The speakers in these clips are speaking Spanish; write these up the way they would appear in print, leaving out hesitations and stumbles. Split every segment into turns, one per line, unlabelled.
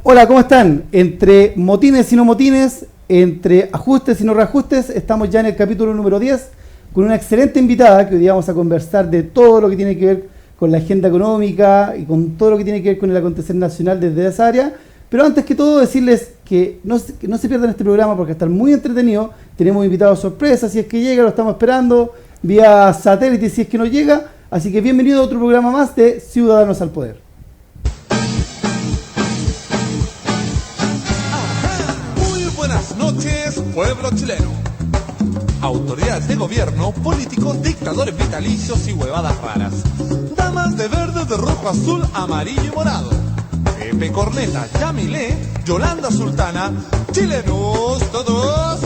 Hola, ¿cómo están? Entre motines y no motines, entre ajustes y no reajustes, estamos ya en el capítulo número 10 con una excelente invitada que hoy día vamos a conversar de todo lo que tiene que ver con la agenda económica y con todo lo que tiene que ver con el acontecer nacional desde esa área. Pero antes que todo decirles que no se pierdan este programa porque está muy entretenido. Tenemos invitados sorpresa, si es que llega, lo estamos esperando vía satélite si es que no llega. Así que bienvenido a otro programa más de Ciudadanos al Poder.
Muy buenas noches, pueblo chileno. Autoridades de gobierno, políticos, dictadores vitalicios y huevadas raras. Damas de verde, de rojo, azul, amarillo y morado. Pepe Corneta, Yamilé, Yolanda Sultana, chilenos todos.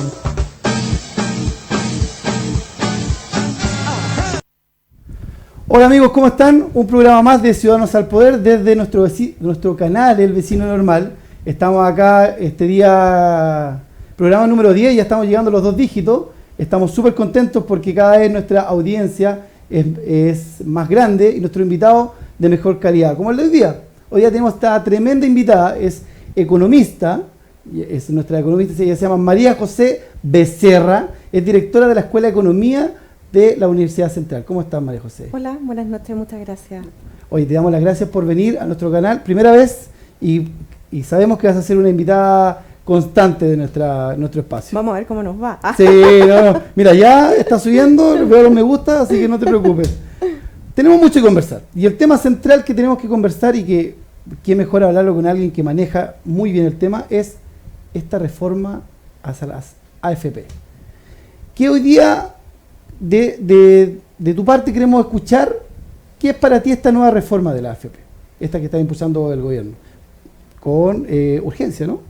Hola amigos, ¿cómo están? Un programa más de Ciudadanos al Poder desde nuestro canal, El Vecino Normal. Estamos acá este día, programa número 10, ya estamos llegando a los 2 dígitos. Estamos súper contentos porque cada vez nuestra audiencia es más grande y nuestro invitado de mejor calidad. Como el de hoy día. Hoy día tenemos esta tremenda invitada, es economista, es nuestra economista, ella se llama María José Becerra, es directora de la Escuela de Economía de la Universidad Central. ¿Cómo estás, María José?
Hola, buenas noches, muchas gracias.
Hoy te damos las gracias por venir a nuestro canal, primera vez, y sabemos que vas a ser una invitada constante de nuestro espacio.
Vamos a ver cómo nos va.
Sí, no. Mira, ya está subiendo, veo los me gusta, así que no te preocupes. Tenemos mucho que conversar, y el tema central que tenemos que conversar, y que mejor hablarlo con alguien que maneja muy bien el tema, es esta reforma hacia las AFP. Que hoy día, de tu parte, queremos escuchar qué es para ti esta nueva reforma de la AFP, esta que está impulsando el gobierno, con urgencia, ¿no?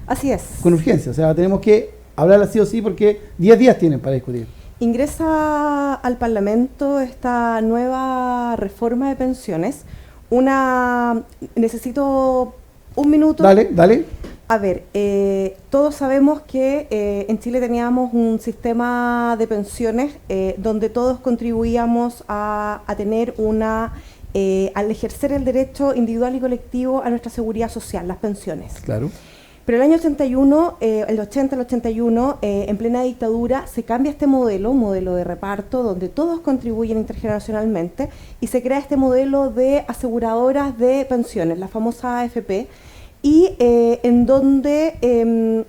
Así es.
Con urgencia, o sea, tenemos que hablarla sí o sí porque 10 días tienen para discutir.
Ingresa al Parlamento esta nueva reforma de pensiones. Necesito un minuto.
Dale.
A ver, todos sabemos que en Chile teníamos un sistema de pensiones donde todos contribuíamos a tener al ejercer el derecho individual y colectivo a nuestra seguridad social, las pensiones.
Claro.
Pero el año 81, el 80 al 81, en plena dictadura, se cambia este modelo, un modelo de reparto, donde todos contribuyen intergeneracionalmente, y se crea este modelo de aseguradoras de pensiones, la famosa AFP, y en donde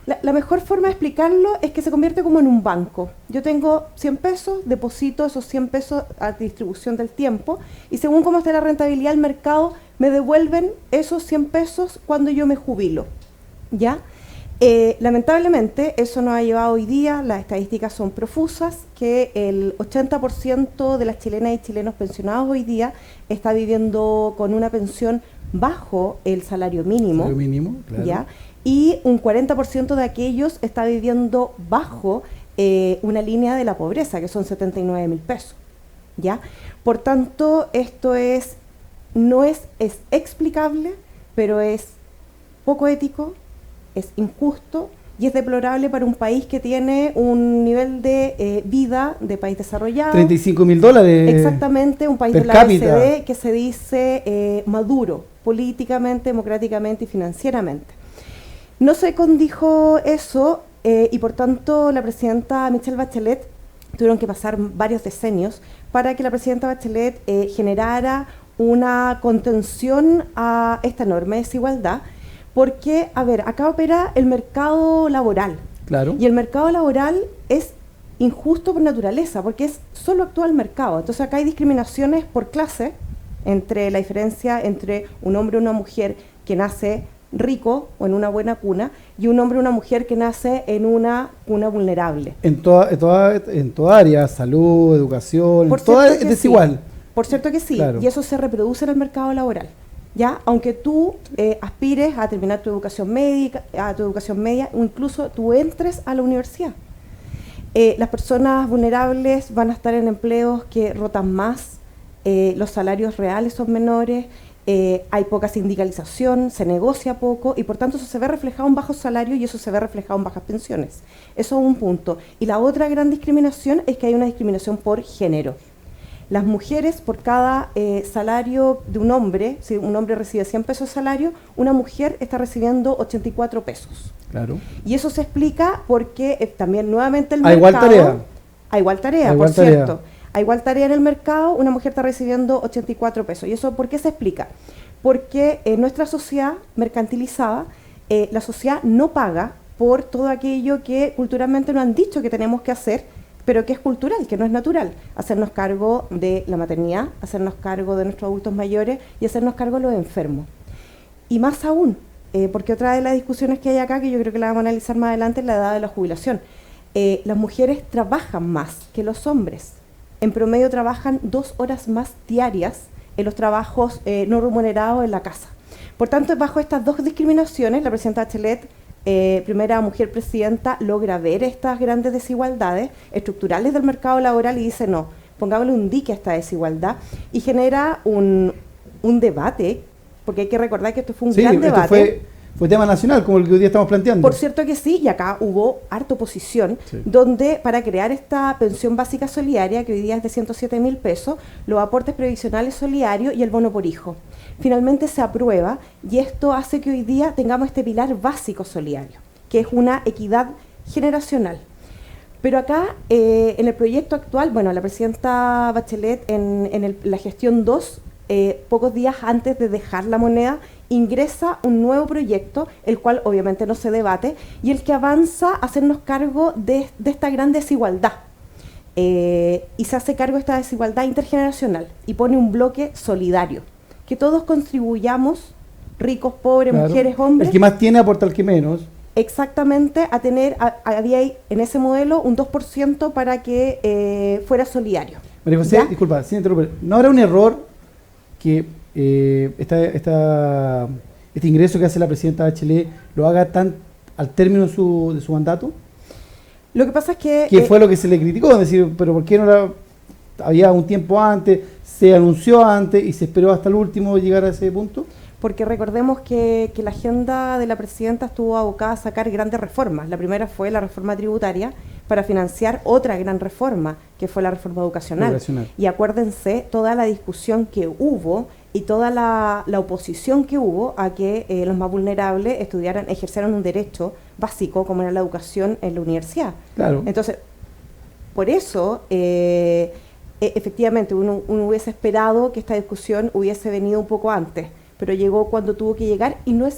la mejor forma de explicarlo es que se convierte como en un banco. Yo tengo 100 pesos, deposito esos 100 pesos a distribución del tiempo, y según cómo esté la rentabilidad del mercado, me devuelven esos 100 pesos cuando yo me jubilo. ¿Ya? Lamentablemente eso nos ha llevado hoy día, las estadísticas son profusas, que el 80% de las chilenas y chilenos pensionados hoy día está viviendo con una pensión bajo el salario mínimo.
Salario mínimo, claro.
¿Ya? Y un 40% de aquellos está viviendo bajo una línea de la pobreza, que son 79.000 pesos. ¿Ya? Por tanto, esto no es explicable, pero es poco ético, es injusto y es deplorable para un país que tiene un nivel de vida de país desarrollado.
$35.000.
Exactamente, un país de la OECD que se dice maduro políticamente, democráticamente y financieramente. No se condijo eso y por tanto la presidenta Michelle Bachelet tuvieron que pasar varios decenios para que la presidenta Bachelet generara una contención a esta enorme desigualdad. Porque, a ver, acá opera el mercado laboral.
Claro.
Y el mercado laboral es injusto por naturaleza, porque es solo actúa el mercado. Entonces acá hay discriminaciones por clase, entre la diferencia entre un hombre o una mujer que nace rico o en una buena cuna, y un hombre o una mujer que nace en una cuna vulnerable.
En toda área, salud, educación, toda es desigual.
Sí. Por cierto que sí,
claro.
Y eso se reproduce en el mercado laboral. ¿Ya? Aunque tú aspires a terminar tu educación media, o incluso tú entres a la universidad. Las personas vulnerables van a estar en empleos que rotan más, los salarios reales son menores, hay poca sindicalización, se negocia poco y por tanto eso se ve reflejado en bajos salarios y eso se ve reflejado en bajas pensiones. Eso es un punto. Y la otra gran discriminación es que hay una discriminación por género. Las mujeres, por cada salario de un hombre, si un hombre recibe 100 pesos de salario, una mujer está recibiendo 84 pesos.
Claro.
Y eso se explica porque también nuevamente el
A igual
mercado...
tarea.
A igual tarea,
A igual
por
tarea.
cierto. A igual tarea en el mercado, una mujer está recibiendo 84 pesos. ¿Y eso por qué se explica? Porque en nuestra sociedad mercantilizada, la sociedad no paga por todo aquello que culturalmente nos han dicho que tenemos que hacer, pero que es cultural, que no es natural. Hacernos cargo de la maternidad, hacernos cargo de nuestros adultos mayores y hacernos cargo de los enfermos. Y más aún, porque otra de las discusiones que hay acá, que yo creo que la vamos a analizar más adelante, es la edad de la jubilación. Las mujeres trabajan más que los hombres. En promedio trabajan 2 horas más diarias en los trabajos no remunerados en la casa. Por tanto, bajo estas dos discriminaciones, la presidenta Bachelet, primera mujer presidenta, logra ver estas grandes desigualdades estructurales del mercado laboral y dice, no, pongámosle un dique a esta desigualdad, y genera un debate, porque hay que recordar que esto fue un gran debate.
Esto fue tema nacional, como el que hoy día estamos planteando.
Por cierto que sí, y acá hubo harta oposición, donde para crear esta pensión básica solidaria, que hoy día es de 107.000 pesos, los aportes previsionales solidarios y el bono por hijo. Finalmente se aprueba y esto hace que hoy día tengamos este pilar básico solidario, que es una equidad generacional. Pero acá, en el proyecto actual, bueno, la presidenta Bachelet en la gestión 2, pocos días antes de dejar la moneda, ingresa un nuevo proyecto, el cual obviamente no se debate, y el que avanza a hacernos cargo de esta gran desigualdad. Y se hace cargo de esta desigualdad intergeneracional y pone un bloque solidario, que todos contribuyamos, ricos, pobres,
claro,
mujeres, hombres.
El que más tiene aporta al que menos.
Exactamente, a tener, había en ese modelo un 2% para que fuera solidario.
María José,
¿Ya?
disculpa, sin interrumpir, ¿no habrá un error que este ingreso que hace la presidenta Bachelet lo haga tan al término de su mandato?
Lo que pasa es que...
¿Qué fue lo que se le criticó? Es decir, pero ¿por qué no había un tiempo antes, se anunció antes y se esperó hasta el último llegar a ese punto?
Porque recordemos que la agenda de la presidenta estuvo abocada a sacar grandes reformas. La primera fue la reforma tributaria para financiar otra gran reforma, que fue la reforma educacional. Y acuérdense toda la discusión que hubo y toda la oposición que hubo a que los más vulnerables ejercieran un derecho básico como era la educación en la universidad.
Claro.
Entonces, por eso, efectivamente, uno hubiese esperado que esta discusión hubiese venido un poco antes, pero llegó cuando tuvo que llegar y no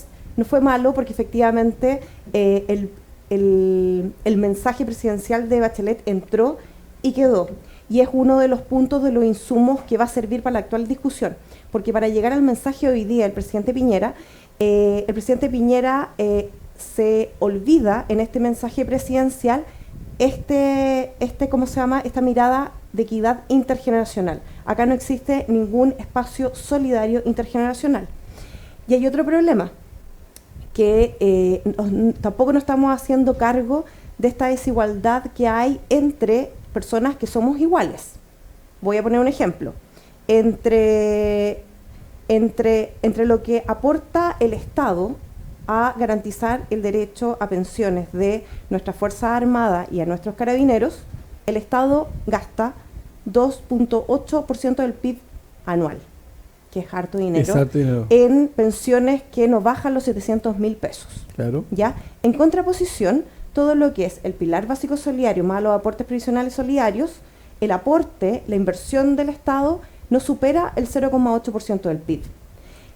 fue malo porque efectivamente el mensaje presidencial de Bachelet entró y quedó. Y es uno de los puntos de los insumos que va a servir para la actual discusión. Porque para llegar al mensaje hoy día del presidente Piñera, se olvida en este mensaje presidencial ¿cómo se llama? Esta mirada de equidad intergeneracional. Acá no existe ningún espacio solidario intergeneracional. Y hay otro problema, que tampoco nos estamos haciendo cargo de esta desigualdad que hay entre personas que somos iguales. Voy a poner un ejemplo. Entre lo que aporta el Estado a garantizar el derecho a pensiones de nuestra Fuerza Armada y a nuestros carabineros, el Estado gasta 2.8% del PIB anual, que es harto dinero, en pensiones que nos bajan los 700.000 pesos.
Claro.
¿Ya? En contraposición, todo lo que es el pilar básico solidario más los aportes previsionales solidarios, el aporte, la inversión del Estado no supera el 0,8% del PIB.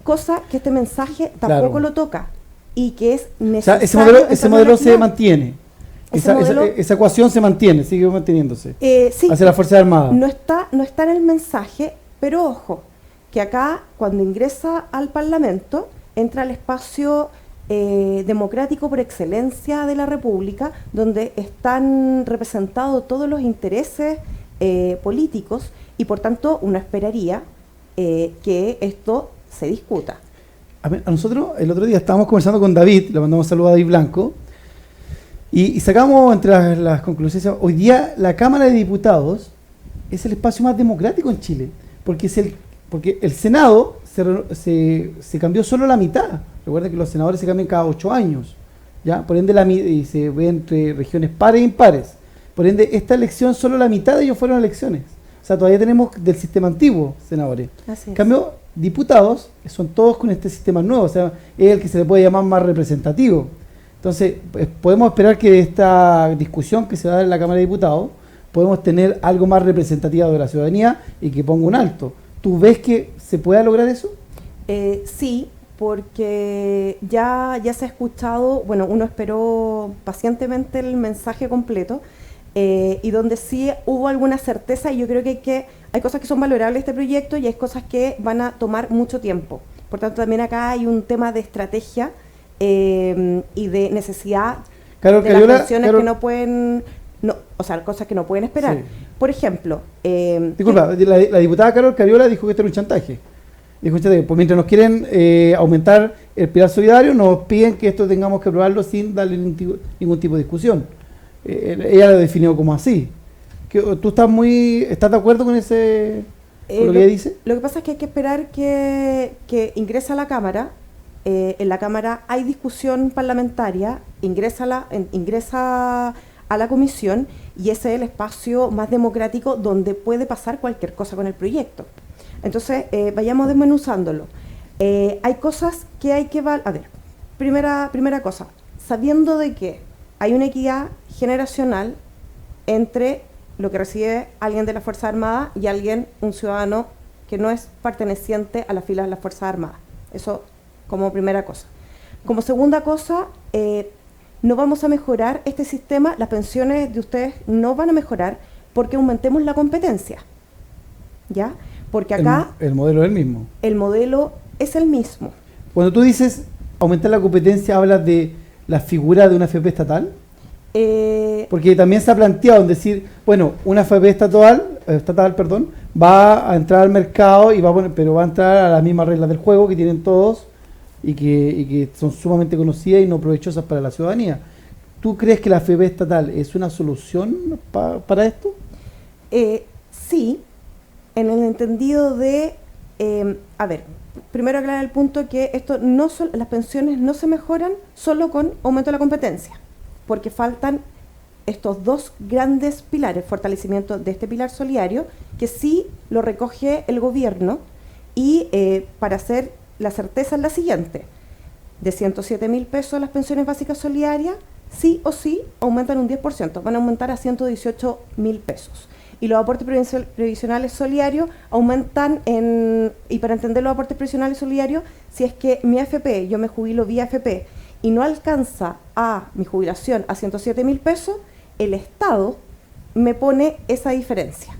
Cosa que este mensaje tampoco lo toca y que es necesario.
O sea, ese modelo se mantiene. Esa ecuación se mantiene, sigue manteniéndose.
Sí,
hacia la Fuerza Armada.
No está en el mensaje, pero ojo, que acá cuando ingresa al Parlamento, entra al espacio democrático por excelencia de la República, donde están representados todos los intereses políticos y por tanto uno esperaría que esto se discuta.
A nosotros el otro día estábamos conversando con David, le mandamos un saludo a David Blanco, y sacamos entre las conclusiones, hoy día la Cámara de Diputados es el espacio más democrático en Chile, porque el Senado se cambió solo la mitad. Recuerda que los senadores se cambian cada 8 años, ¿ya? Por ende y se ve entre regiones pares e impares. Por ende, esta elección solo la mitad de ellos fueron elecciones. O sea, todavía tenemos del sistema antiguo, senadores.
Así
En
es.
cambio, diputados son todos con este sistema nuevo, o sea, es el que se le puede llamar más representativo. Entonces, pues, podemos esperar que esta discusión que se va a dar en la Cámara de Diputados, podemos tener algo más representativo de la ciudadanía y que ponga un alto. ¿Tú ves que se pueda lograr eso?
Sí, porque ya se ha escuchado, bueno, uno esperó pacientemente el mensaje completo, y donde sí hubo alguna certeza, y yo creo que hay cosas que son valorables de este proyecto y hay cosas que van a tomar mucho tiempo. Por tanto, también acá hay un tema de estrategia y de necesidad
Carol
de
Cariola,
las pensiones
Carol-
que no pueden, no, o sea, cosas que no pueden esperar.
Sí.
Por ejemplo,
Disculpa, la diputada Carol Cariola dijo que esto era un chantaje. Dijo usted, pues mientras nos quieren aumentar el pilar solidario, nos piden que esto tengamos que aprobarlo sin darle ningún tipo de discusión. Ella lo definió como así. ¿Tú estás de acuerdo con ese con lo que ella dice?
Lo que pasa es que hay que esperar que ingrese a la Cámara. En la Cámara hay discusión parlamentaria, ingresa a la comisión y ese es el espacio más democrático donde puede pasar cualquier cosa con el proyecto. Entonces, vayamos desmenuzándolo. Hay cosas que hay que a ver, primera cosa, sabiendo de que hay una equidad generacional entre lo que recibe alguien de las Fuerzas Armadas y un ciudadano que no es perteneciente a las filas de las Fuerzas Armadas. Eso como primera cosa. Como segunda cosa, no vamos a mejorar este sistema, las pensiones de ustedes no van a mejorar porque aumentemos la competencia. ¿Ya? Porque acá
El modelo es el mismo.
el modelo es el mismo.
Cuando tú dices aumentar la competencia, ¿hablas de la figura de una FP estatal? Porque también se ha planteado en decir, bueno, una FP estatal, va a entrar al mercado y pero va a entrar a las mismas reglas del juego que tienen todos y que son sumamente conocidas y no provechosas para la ciudadanía. ¿Tú crees que la FP estatal es una solución para esto?
Sí, en el entendido de, a ver, primero aclarar el punto que las pensiones no se mejoran solo con aumento de la competencia, porque faltan estos dos grandes pilares, fortalecimiento de este pilar solidario, que sí lo recoge el gobierno, y para hacer la certeza es la siguiente: de 107.000 pesos las pensiones básicas solidarias, sí o sí aumentan un 10%, van a aumentar a 118.000 pesos. Y los aportes previsionales solidarios aumentan y para entender los aportes previsionales solidarios, si es que mi AFP, yo me jubilo vía AFP, y no alcanza a mi jubilación a 107.000 pesos, el Estado me pone esa diferencia.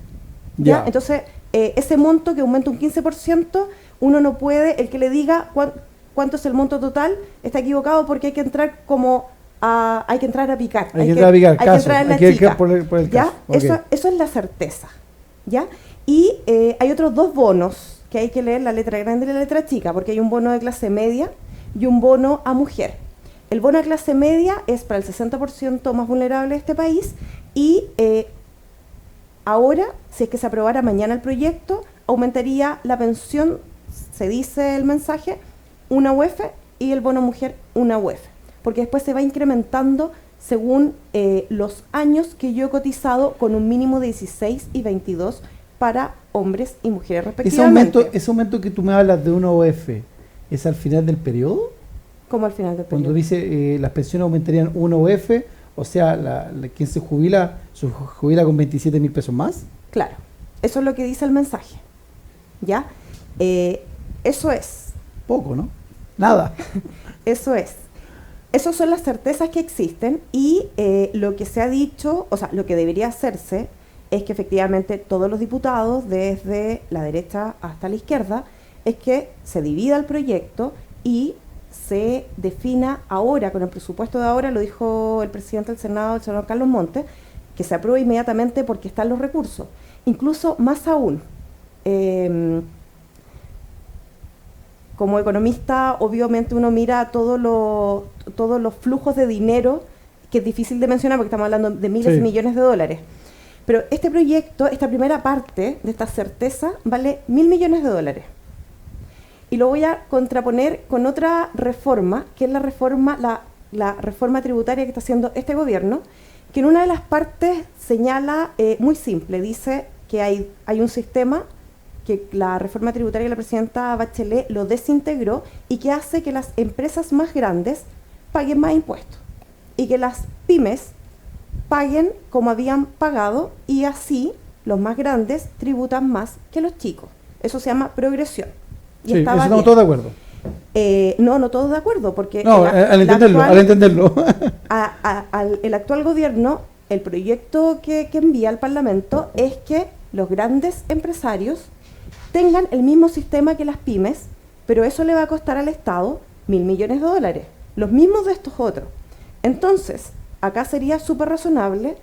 ¿Ya? Entonces, ese monto que aumenta un 15%, uno no puede, el que le diga cuánto es el monto total, está equivocado porque hay que entrar hay que entrar a picar. Hay que entrar en la chica.
Por el
¿Ya?
caso. Okay.
Eso es la certeza. ¿Ya? Y hay otros dos bonos que hay que leer, la letra grande y la letra chica, porque hay un bono de clase media y un bono a mujer. El bono de clase media es para el 60% más vulnerable de este país y ahora, si es que se aprobara mañana el proyecto, aumentaría la pensión, se dice el mensaje, una UEF y el bono mujer una UEF, porque después se va incrementando según los años que yo he cotizado, con un mínimo de 16 y 22 para hombres y mujeres respectivamente.
Ese aumento que tú me hablas de una OF, ¿es al final del periodo?
¿Cómo al final del periodo?
Cuando dice las pensiones aumentarían una OF, o sea, quien se jubila con 27.000 pesos más.
Claro, eso es lo que dice el mensaje. ¿Ya? Eso es.
Poco, ¿no? Nada.
Eso es. Esas son las certezas que existen y lo que se ha dicho, o sea, lo que debería hacerse es que efectivamente todos los diputados, desde la derecha hasta la izquierda, es que se divida el proyecto y se defina ahora, con el presupuesto de ahora, lo dijo el presidente del Senado, el senador Carlos Montes, que se apruebe inmediatamente porque están los recursos. Incluso más aún, como economista, obviamente uno mira todos los flujos de dinero, que es difícil de mencionar porque estamos hablando de miles y millones de dólares. Pero este proyecto, esta primera parte de esta certeza, vale 1.000 millones de dólares. Y lo voy a contraponer con otra reforma, que es la reforma tributaria que está haciendo este gobierno, que en una de las partes señala muy simple, dice que hay un sistema que la reforma tributaria de la presidenta Bachelet lo desintegró y que hace que las empresas más grandes paguen más impuestos y que las pymes paguen como habían pagado y así los más grandes tributan más que los chicos. Eso se llama progresión. Y
Sí, eso
estaba
estamos
bien.
todos de acuerdo.
No todos de acuerdo, porque
No, al entenderlo.
el actual gobierno, el proyecto que envía al Parlamento es que los grandes empresarios tengan el mismo sistema que las pymes, pero eso le va a costar al Estado $1.000 millones, los mismos de estos otros. Entonces, acá sería súper razonable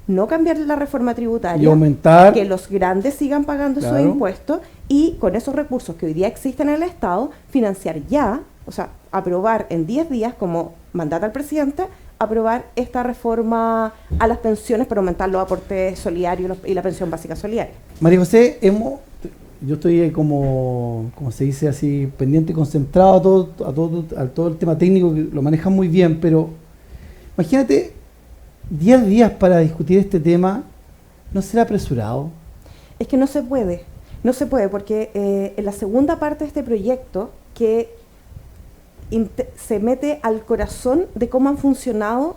no cambiar la reforma tributaria,
Y aumentar.
que los grandes sigan pagando sus
Claro.
impuestos y con esos recursos que hoy día existen en el Estado, financiar ya, o sea, aprobar en 10 días, como mandata el presidente, aprobar esta reforma a las pensiones para aumentar los aportes solidarios y la pensión básica solidaria.
María José, yo estoy como se dice así, pendiente y concentrado a todo el tema técnico, que lo manejan muy bien, pero imagínate 10 días para discutir este tema, ¿no será apresurado?
Es que no se puede porque en la segunda parte de este proyecto que se mete al corazón de cómo han funcionado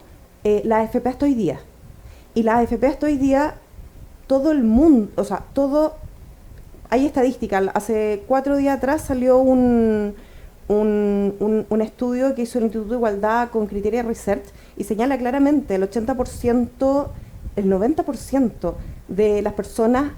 las AFP hasta hoy día. Y las AFP hasta hoy día, todo el mundo, o sea, hay estadística. Hace 4 días atrás salió un estudio que hizo el Instituto de Igualdad con Criteria Research y señala claramente el 80%, el 90% de las personas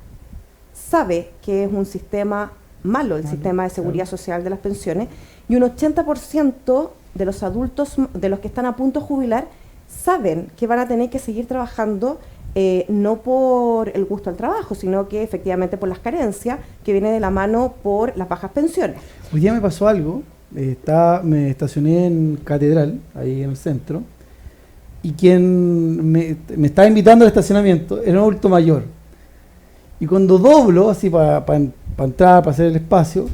sabe que es un sistema malo, el sistema de seguridad social de las pensiones, y un 80% de los adultos, de los que están a punto de jubilar, saben que van a tener que seguir trabajando, no por el gusto al trabajo, sino que efectivamente por las carencias que viene de la mano por las bajas pensiones.
Hoy día me pasó algo, me estacioné en Catedral, ahí en el centro, y quien me estaba invitando al estacionamiento era un adulto mayor. Y cuando doblo, así para entrar, para hacer el espacio,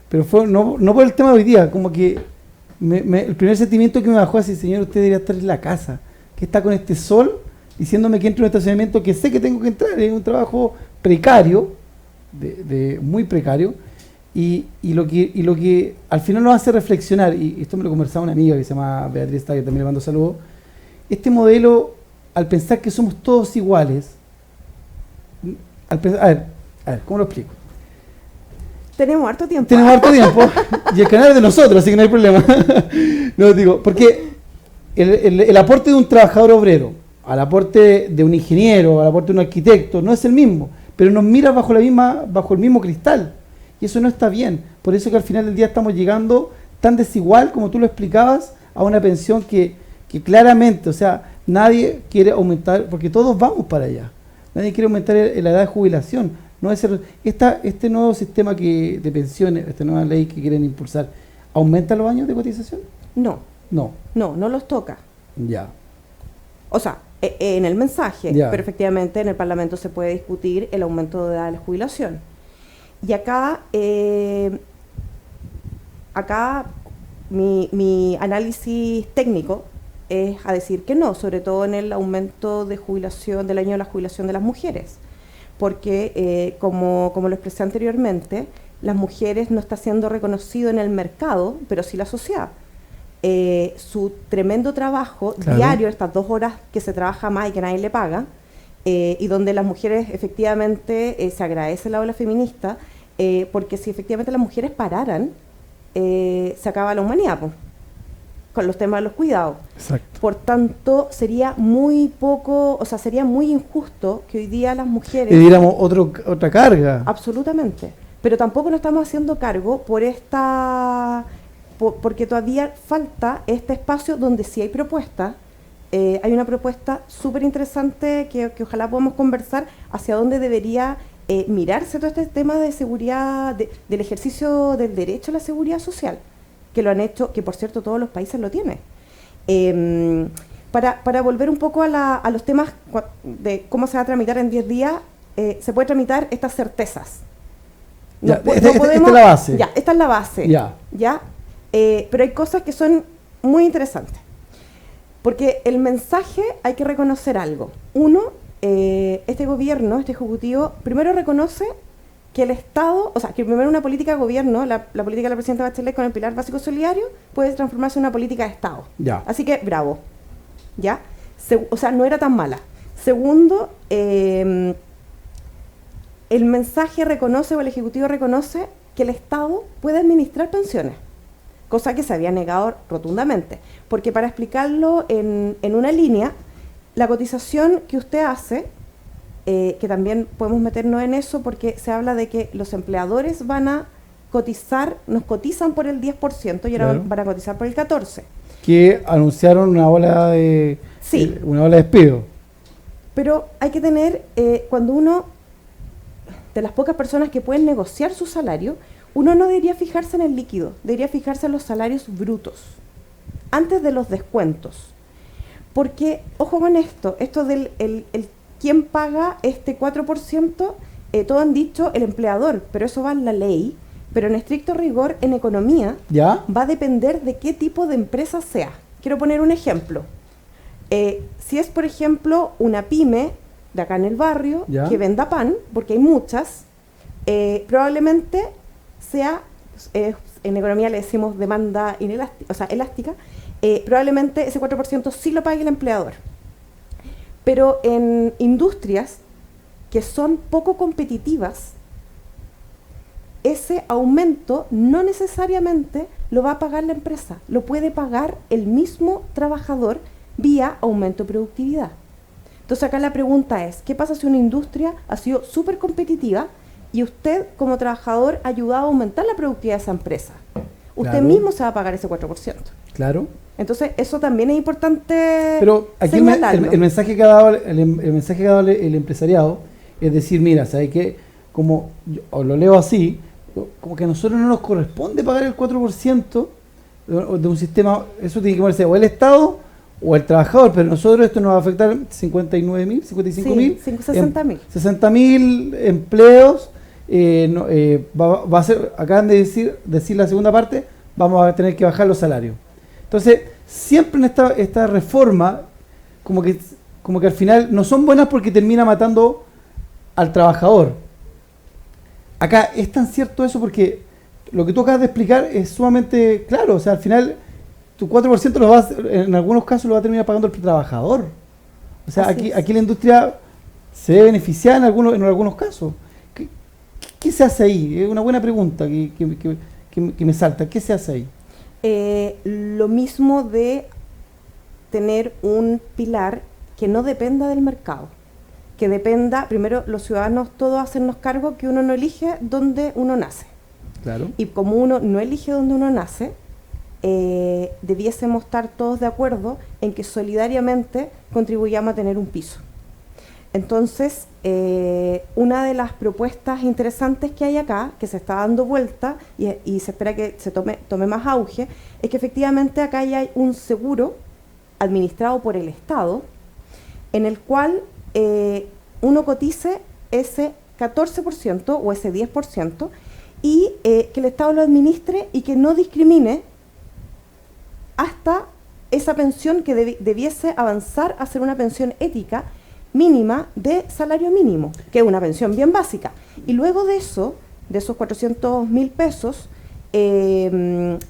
pero fue no por el tema de hoy día, como que el primer sentimiento que me bajó así, señor, usted debería estar en la casa, que está con este sol, diciéndome que entre en un estacionamiento que sé que tengo que entrar, es un trabajo precario, muy precario, y lo que al final nos hace reflexionar, y esto me lo conversaba una amiga que se llama Beatriz, que también le mando saludos, este modelo, al pensar que somos todos iguales, a ver, ¿cómo lo explico?
Tenemos harto tiempo.
Tenemos harto tiempo, y el canal es de nosotros, así que no hay problema. No, digo, porque el aporte de un trabajador obrero, al aporte de un ingeniero, al aporte de un arquitecto, no es el mismo, pero nos mira bajo el mismo cristal, y eso no está bien. Por eso que al final del día estamos llegando tan desigual, como tú lo explicabas, a una pensión que claramente, o sea, nadie quiere aumentar, porque todos vamos para allá. Nadie quiere aumentar la edad de jubilación. No es este nuevo sistema de pensiones, esta nueva ley que quieren impulsar, ¿aumenta los años de cotización?
No
No.
los toca.
Ya.
O sea, en el mensaje,
Ya.
pero efectivamente en el Parlamento se puede discutir el aumento de edad de la jubilación. Y acá mi análisis técnico es a decir que no, sobre todo en el aumento de jubilación, del año de la jubilación de las mujeres. Porque, como lo expresé anteriormente, las mujeres no está siendo reconocido en el mercado, pero sí la sociedad. Su tremendo trabajo
Claro.
diario, estas 2 horas que se trabaja más y que nadie le paga, y donde las mujeres efectivamente se agradece la ola feminista, porque si efectivamente las mujeres pararan, se acaba la humanidad, po, con los temas de los cuidados.
Exacto.
Por tanto, sería muy injusto que hoy día las mujeres...
Y diéramos otra carga.
Absolutamente. Pero tampoco nos estamos haciendo cargo porque todavía falta este espacio donde sí hay propuestas. Hay una propuesta súper interesante que ojalá podamos conversar hacia dónde debería mirarse todo este tema de seguridad, del ejercicio del derecho a la seguridad social, que lo han hecho, que por cierto todos los países lo tienen. Para volver un poco a los temas de cómo se va a tramitar en 10 días, se puede tramitar estas certezas.
Ya, esta es la base.
Ya, esta es la base.
Ya.
Pero hay cosas que son muy interesantes. Porque el mensaje, hay que reconocer algo. Uno, este gobierno, este ejecutivo, primero reconoce que el Estado, o sea, que primero una política de gobierno, la política de la presidenta Bachelet con el pilar básico solidario, puede transformarse en una política de Estado.
Ya.
Así que, bravo. ¿Ya? O sea, no era tan mala. Segundo, el mensaje reconoce, o el Ejecutivo reconoce, que el Estado puede administrar pensiones, cosa que se había negado rotundamente. Porque para explicarlo en una línea, la cotización que usted hace, que también podemos meternos en eso porque se habla de que los empleadores van a cotizar, nos cotizan por el 10% y ahora van a cotizar por el 14%.
Que anunciaron una ola de despido.
Pero hay que tener, cuando uno, de las pocas personas que pueden negociar su salario, uno no debería fijarse en el líquido, debería fijarse en los salarios brutos, antes de los descuentos. Porque, ojo con esto del ¿quién paga este 4%? Todos han dicho el empleador, pero eso va en la ley. Pero en estricto rigor, en economía,
¿ya?
Va a depender de qué tipo de empresa sea. Quiero poner un ejemplo. Si es, por ejemplo, una pyme de acá en el barrio, ¿ya?, que venda pan, porque hay muchas, probablemente sea, en economía le decimos demanda elástica, probablemente ese 4% sí lo pague el empleador. Pero en industrias que son poco competitivas, ese aumento no necesariamente lo va a pagar la empresa, lo puede pagar el mismo trabajador vía aumento de productividad. Entonces acá la pregunta es, ¿qué pasa si una industria ha sido súper competitiva y usted como trabajador ha ayudado a aumentar la productividad de esa empresa? Usted mismo se va a pagar ese 4%.
Claro.
Entonces eso también es importante.
Pero aquí el mensaje que ha dado el empresariado es decir, mira, ¿sabes qué? Como yo lo leo así, como que a nosotros no nos corresponde pagar el 4% de un sistema, eso tiene que ponerse o el Estado o el trabajador, pero nosotros esto nos va a afectar 59.000, 55.000, 60.000 empleos, va a ser, acaban de decir la segunda parte, vamos a tener que bajar los salarios. Entonces, siempre en esta reforma, como que al final no son buenas porque termina matando al trabajador. Acá es tan cierto eso porque lo que tú acabas de explicar es sumamente claro. O sea, al final tu 4% en algunos casos lo va a terminar pagando el trabajador. O sea, aquí la industria se ve beneficiada en algunos casos. ¿Qué se hace ahí? Es una buena pregunta que me salta. ¿Qué se hace ahí?
Lo mismo de tener un pilar que no dependa del mercado, que dependa, primero los ciudadanos todos hacernos cargo que uno no elige dónde uno nace.
Claro.
Y como uno no elige dónde uno nace, debiésemos estar todos de acuerdo en que solidariamente contribuyamos a tener un piso. Entonces, una de las propuestas interesantes que hay acá, que se está dando vuelta y se espera que se tome más auge, es que efectivamente acá hay un seguro administrado por el Estado, en el cual uno cotice ese 14% o ese 10% y que el Estado lo administre y que no discrimine hasta esa pensión que debiese avanzar a ser una pensión ética mínima de salario mínimo, que es una pensión bien básica. Y luego de eso, de esos 400.000 pesos,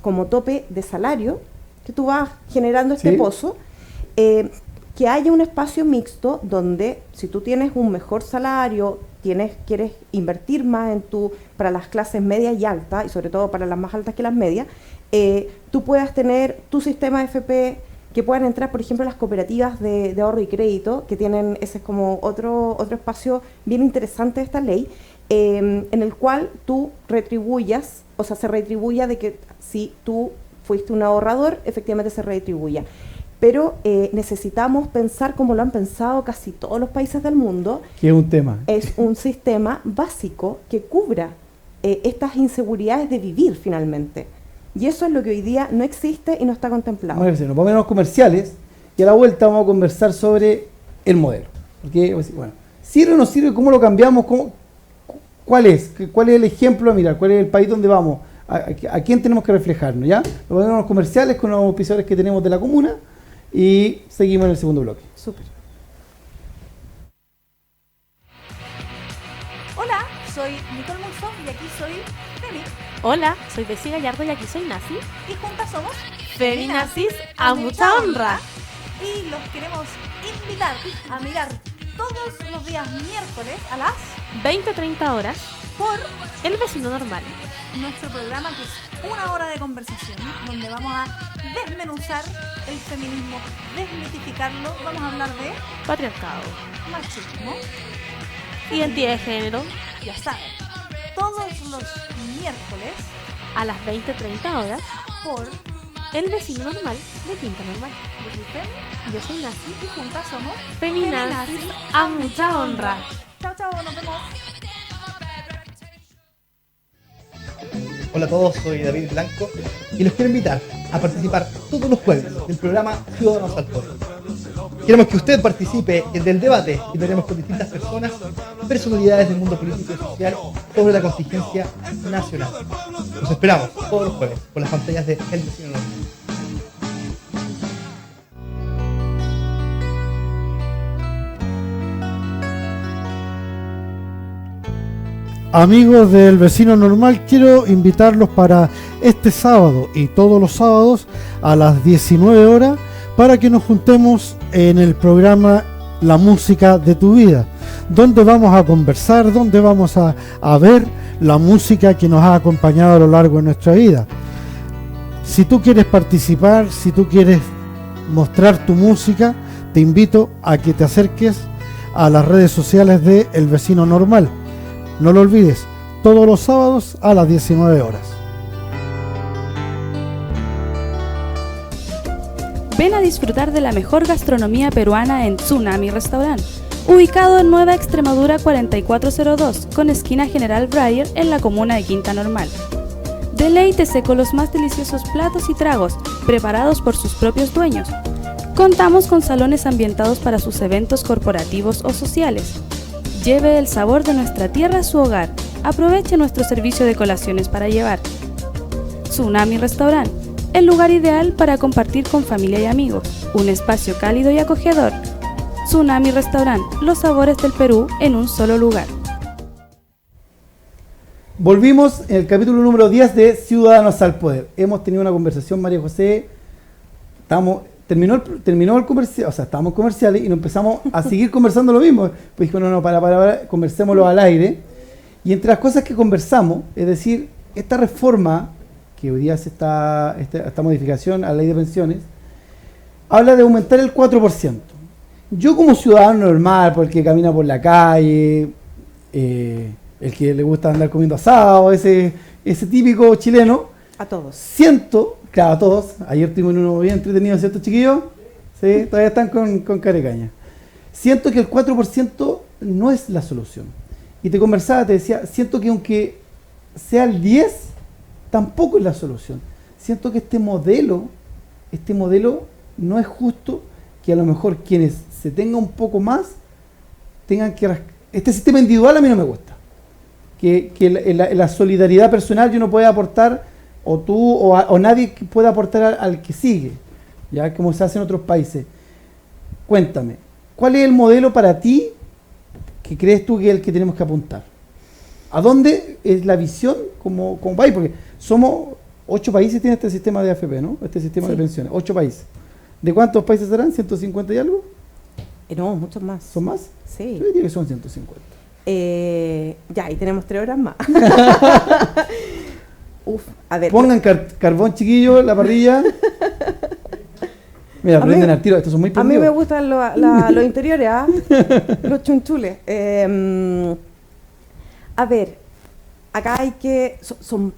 como tope de salario, que tú vas generando este pozo, que haya un espacio mixto donde si tú tienes un mejor salario, quieres invertir más para las clases medias y altas, y sobre todo para las más altas que las medias, tú puedas tener tu sistema de FP, que puedan entrar, por ejemplo, las cooperativas de ahorro y crédito, que tienen, ese es como otro espacio bien interesante de esta ley, en el cual tú retribuyas, o sea, se retribuya de que si tú fuiste un ahorrador, efectivamente se retribuya. Pero necesitamos pensar como lo han pensado casi todos los países del mundo.
Que es un tema.
Es un sistema básico que cubra estas inseguridades de vivir finalmente. Y eso es lo que hoy día no existe y no está contemplado.
Nos vamos a ver los comerciales y a la vuelta vamos a conversar sobre el modelo. Porque, bueno, ¿sirve o no sirve? ¿Cómo lo cambiamos? ¿Cuál es el ejemplo a mirar? ¿Cuál es el país donde vamos? ¿A quién tenemos que reflejarnos? ¿Ya? Nos vamos a ver los comerciales con los auspiciadores que tenemos de la comuna y seguimos en el segundo bloque.
Súper.
soy Femi.
Hola, soy Bessie Gallardo y aquí soy Nazi.
Y juntas somos
Feminazis a mucha honra.
Y los queremos invitar a mirar todos los días miércoles a las
20-30 horas
por
El Vecino Normal.
nuestro programa, que es una hora de conversación donde vamos a desmenuzar el feminismo, desmitificarlo. Vamos a hablar de
Patriarcado.
machismo,
Identidad de género.
ya saben, todos los miércoles
A las 20-30 horas
por
El Vecino Normal de Quinta Normal.
Yo soy Femi
Yo soy Nazi.
y juntas somos
Feminazis a mucha honra.
Chao, chao, nos vemos.
Hola a todos, soy David Blanco y los quiero invitar a participar todos los jueves del programa Ciudadanos al Poder. Queremos que usted participe del debate y veremos con distintas personas, personalidades del mundo político y social sobre la contingencia nacional. Los esperamos todos los jueves por las pantallas de El Vecino Normal.
Amigos del Vecino Normal, quiero invitarlos para este sábado y todos los sábados a las 19 horas para que nos juntemos en el programa La Música de tu Vida, donde vamos a conversar, donde vamos a ver la música que nos ha acompañado a lo largo de nuestra vida. Si tú quieres participar, si tú quieres mostrar tu música, te invito a que te acerques a las redes sociales de El Vecino Normal. No lo olvides, todos los sábados a las 19 horas.
Ven a disfrutar de la mejor gastronomía peruana en Tsunami Restaurant, ubicado en Nueva Extremadura 4402, con esquina General Breyer en la comuna de Quinta Normal. Deleítese con los más deliciosos platos y tragos, preparados por sus propios dueños. Contamos con salones ambientados para sus eventos corporativos o sociales. Lleve el sabor de nuestra tierra a su hogar. Aproveche nuestro servicio de colaciones para llevar. Tsunami Restaurant, el lugar ideal para compartir con familia y amigos. Un espacio cálido y acogedor. Tsunami Restaurant, los sabores del Perú en un solo lugar.
Volvimos en el capítulo número 10 de Ciudadanos al Poder. Hemos tenido una conversación, María José. Terminó el comercial, o sea, estábamos comerciales y nos empezamos a seguir conversando lo mismo. Pues dijo, no, para, conversémoslo al aire. Y entre las cosas que conversamos, es decir, esta reforma, que hoy día esta modificación a la ley de pensiones, habla de aumentar el 4%. Yo como ciudadano normal, por el que camina por la calle, el que le gusta andar comiendo asado, ese típico chileno,
A todos.
siento, claro, a todos, ayer tuvimos uno bien entretenido, ¿cierto, chiquillos? Sí, todavía están con carecaña. Siento que el 4% no es la solución. Y te conversaba, te decía, siento que aunque sea el 10%, tampoco es la solución. Siento que este modelo no es justo, que a lo mejor quienes se tengan un poco más, tengan que... Este sistema individual a mí no me gusta. Que la solidaridad personal yo no pueda aportar, o tú o nadie pueda aportar al que sigue, ya como se hace en otros países. Cuéntame, ¿cuál es el modelo para ti que crees tú que es el que tenemos que apuntar? ¿A dónde es la visión como país? Porque somos 8 países tiene este sistema de AFP, ¿no? Este sistema de pensiones, 8 países. ¿De cuántos países serán? ¿150 y algo?
No, muchos más.
¿Son más?
Sí.
Yo diría que son 150.
Ya, y tenemos 3 horas más. Uf, a ver.
Pongan carbón, chiquillo, en la parrilla. Mira, prenden al tiro, estos son muy
A mí
prendidos.
me gustan los interiores, ¿ah? Los chunchules. A ver, acá hay que... Son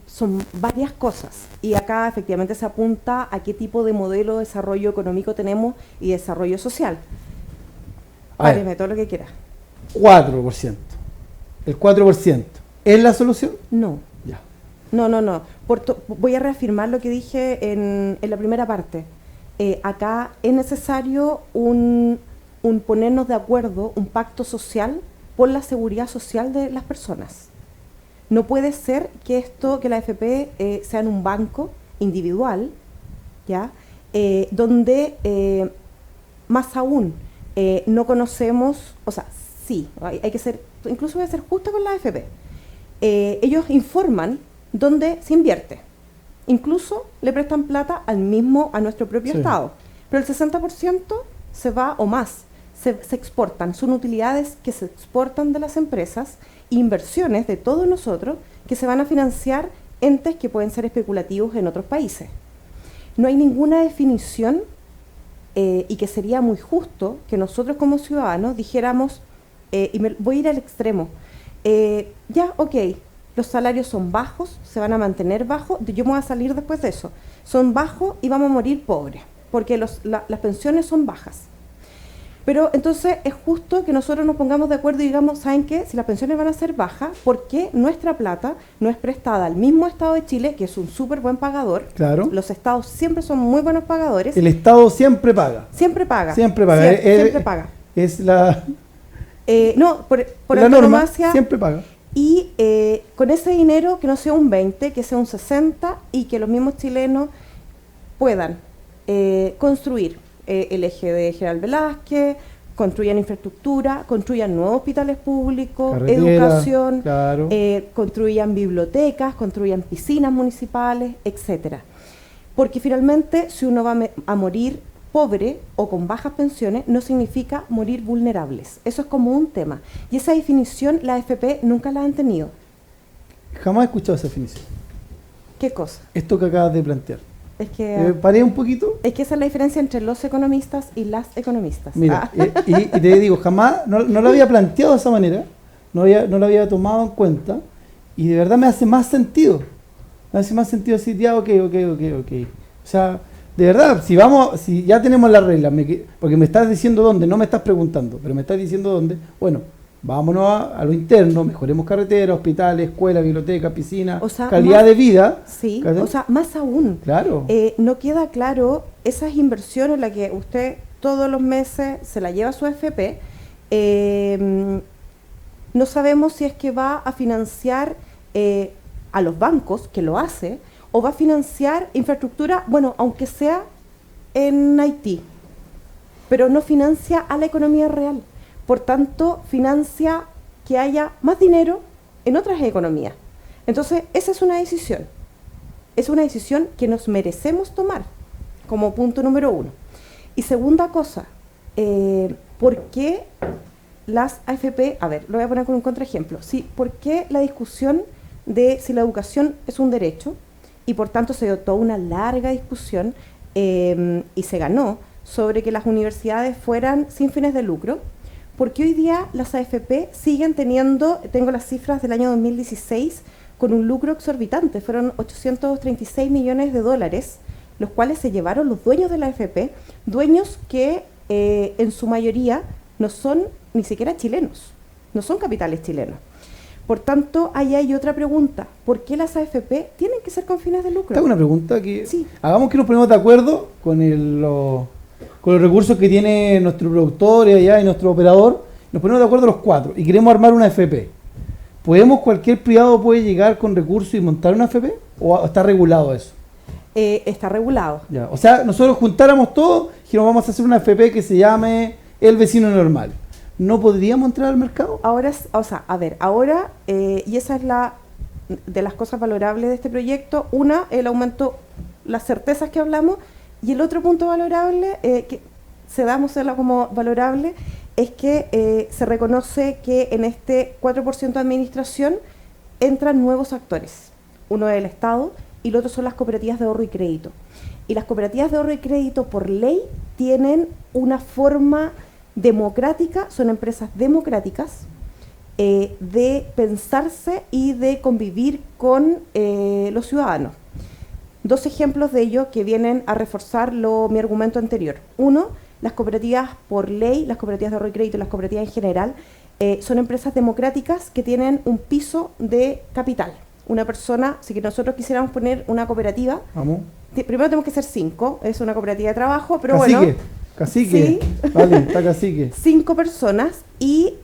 varias cosas. Y acá efectivamente se apunta a qué tipo de modelo de desarrollo económico tenemos y desarrollo social. Páreme todo lo que quiera.
4%. El 4%. ¿Es la solución?
No.
Ya.
No. Voy a reafirmar lo que dije en la primera parte. Acá es necesario un ponernos de acuerdo, un pacto social por la seguridad social de las personas. No puede ser que la AFP sea en un banco individual, ¿ya? Donde más aún no conocemos, o sea, sí, hay que ser, incluso voy a ser justa con la AFP. ellos informan dónde se invierte. Incluso le prestan plata a nuestro propio
Sí.
Estado. Pero el 60% se va o más, se exportan. Son utilidades que se exportan de las empresas, inversiones de todos nosotros que se van a financiar entes que pueden ser especulativos en otros países. No hay ninguna definición y que sería muy justo que nosotros como ciudadanos dijéramos, voy a ir al extremo, los salarios son bajos, se van a mantener bajos, yo me voy a salir después de eso, son bajos y vamos a morir pobres, porque las pensiones son bajas. Pero entonces es justo que nosotros nos pongamos de acuerdo y digamos, ¿saben qué? Si las pensiones van a ser bajas, ¿por qué nuestra plata no es prestada al mismo Estado de Chile, que es un súper buen pagador?
Claro.
Los estados siempre son muy buenos pagadores.
El Estado siempre paga.
Siempre paga.
Siempre paga.
Siempre paga.
Es la
por
la norma,
antonomasia.
siempre paga.
Y con ese dinero, que no sea un 20, que sea un 60, y que los mismos chilenos puedan construir el eje de General Velázquez, construyan infraestructura, construyan nuevos hospitales públicos,
Carretera,
educación,
claro.
construyan bibliotecas, construyan piscinas municipales, etcétera. Porque finalmente, si uno va a morir pobre o con bajas pensiones, no significa morir vulnerables. Eso es como un tema. Y esa definición la AFP nunca la han tenido.
Jamás he escuchado esa definición.
¿Qué cosa?
Esto que acabas de plantear.
Es que
Paré un poquito.
es que esa es la diferencia entre los economistas y las economistas.
Mira, y te digo, jamás, no lo había planteado de esa manera, no lo había tomado en cuenta, y de verdad me hace más sentido. Me hace más sentido decir, ya, ok. O sea, de verdad, si ya tenemos la regla, porque me estás diciendo dónde, no me estás preguntando, pero me estás diciendo dónde, bueno, vámonos a lo interno, mejoremos carreteras, hospitales, escuelas, bibliotecas, piscinas,
O sea,
calidad de vida.
Sí,
¿cachai?
o sea, más aún.
Claro.
No queda claro esas inversiones, la que usted todos los meses se la lleva a su AFP, no sabemos si es que va a financiar a los bancos, que lo hace, o va a financiar infraestructura, bueno, aunque sea en Haití, pero no financia a la economía real. Por tanto, financia que haya más dinero en otras economías. Entonces, esa es una decisión. Es una decisión que nos merecemos tomar como punto número uno. Y segunda cosa, ¿por qué las AFP? A ver, lo voy a poner con un contraejemplo. Sí, ¿por qué la discusión de si la educación es un derecho? Y por tanto se dio toda una larga discusión y se ganó sobre que las universidades fueran sin fines de lucro. Porque hoy día las AFP siguen teniendo, tengo las cifras del año 2016, con un lucro exorbitante. Fueron 836 millones de dólares, los cuales se llevaron los dueños de la AFP, dueños que en su mayoría no son ni siquiera chilenos, no son capitales chilenos. Por tanto, ahí hay otra pregunta. ¿Por qué las AFP tienen que ser con fines de lucro?
Esta es una pregunta que...
Sí.
Hagamos que nos ponemos de acuerdo con los recursos que tiene nuestro productor allá y nuestro operador. Nos ponemos de acuerdo los cuatro y queremos armar una AFP. ¿Cualquier privado puede llegar con recursos y montar una AFP? ¿O está regulado eso?
Está regulado.
Ya. O sea, nosotros juntáramos todo y nos vamos a hacer una AFP que se llame El Vecino Normal. ¿No podríamos entrar al mercado?
Ahora, y esa es de las cosas valorables de este proyecto, una, el aumento, las certezas que hablamos, y el otro punto valorable, que se da como valorable, es que se reconoce que en este 4% de administración entran nuevos actores. Uno es el Estado y el otro son las cooperativas de ahorro y crédito. Y las cooperativas de ahorro y crédito, por ley, tienen una forma democrática, son empresas democráticas, de pensarse y de convivir con los ciudadanos. Dos ejemplos de ello que vienen a reforzar mi argumento anterior. Uno, las cooperativas por ley, las cooperativas de ahorro y crédito y las cooperativas en general, son empresas democráticas que tienen un piso de capital. Una persona, si que nosotros quisiéramos poner una cooperativa,
Vamos.
Primero tenemos que ser 5, es una cooperativa de trabajo, pero
Cacique.
Sí.
Vale, está cacique.
5 personas y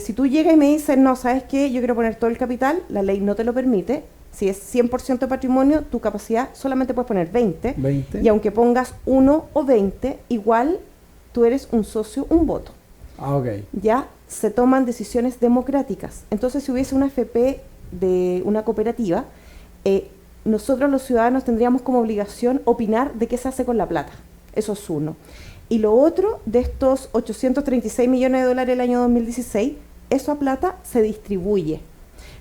si tú llegas y me dices, no, ¿sabes qué? Yo quiero poner todo el capital, la ley no te lo permite. Si es 100% de patrimonio, tu capacidad solamente puedes poner 20. Y aunque pongas 1 o 20, igual tú eres un socio, un voto.
Ah, ok.
Ya se toman decisiones democráticas. Entonces, si hubiese una AFP de una cooperativa, nosotros los ciudadanos tendríamos como obligación opinar de qué se hace con la plata. Eso es uno. Y lo otro, de estos 836 millones de dólares el año 2016, esa plata se distribuye.